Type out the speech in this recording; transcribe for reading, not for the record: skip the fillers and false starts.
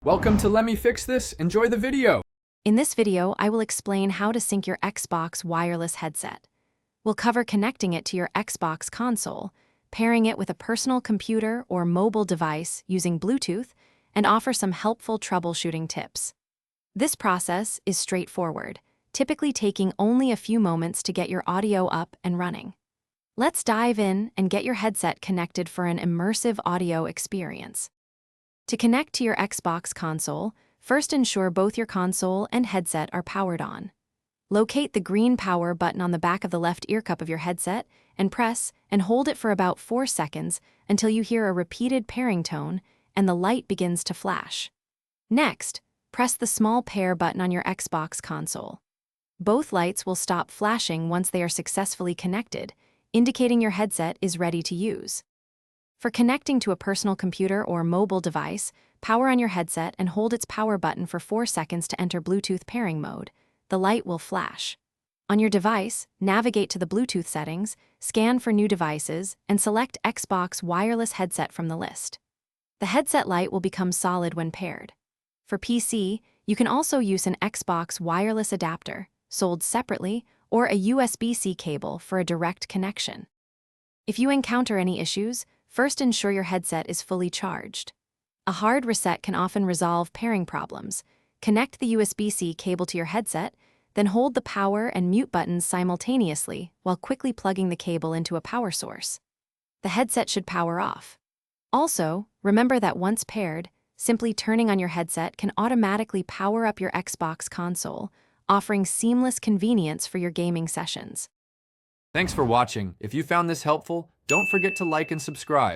Welcome to Let Me Fix This. Enjoy the video. In this video, I will explain how to sync your Xbox wireless headset. We'll cover connecting it to your Xbox console, pairing it with a personal computer or mobile device using Bluetooth, and offer some helpful troubleshooting tips. This process is straightforward, typically taking only a few moments to get your audio up and running. Let's dive in and get your headset connected for an immersive audio experience. To connect to your Xbox console, first ensure both your console and headset are powered on. Locate the green power button on the back of the left ear cup of your headset and press and hold it for about 4 seconds until you hear a repeated pairing tone and the light begins to flash. Next, press the small pair button on your Xbox console. Both lights will stop flashing once they are successfully connected, indicating your headset is ready to use. For connecting to a personal computer or mobile device, power on your headset and hold its power button for 4 seconds to enter Bluetooth pairing mode. The light will flash. On your device, navigate to the Bluetooth settings, scan for new devices, and select Xbox wireless headset from the list. The headset light will become solid when paired. For PC, you can also use an Xbox wireless adapter, sold separately, or a USB-C cable for a direct connection. If you encounter any issues, first ensure your headset is fully charged. A hard reset can often resolve pairing problems. Connect the USB-C cable to your headset, then hold the power and mute buttons simultaneously while quickly plugging the cable into a power source. The headset should power off. Also, remember that once paired, simply turning on your headset can automatically power up your Xbox console, offering seamless convenience for your gaming sessions. Thanks for watching. If you found this helpful, don't forget to like and subscribe.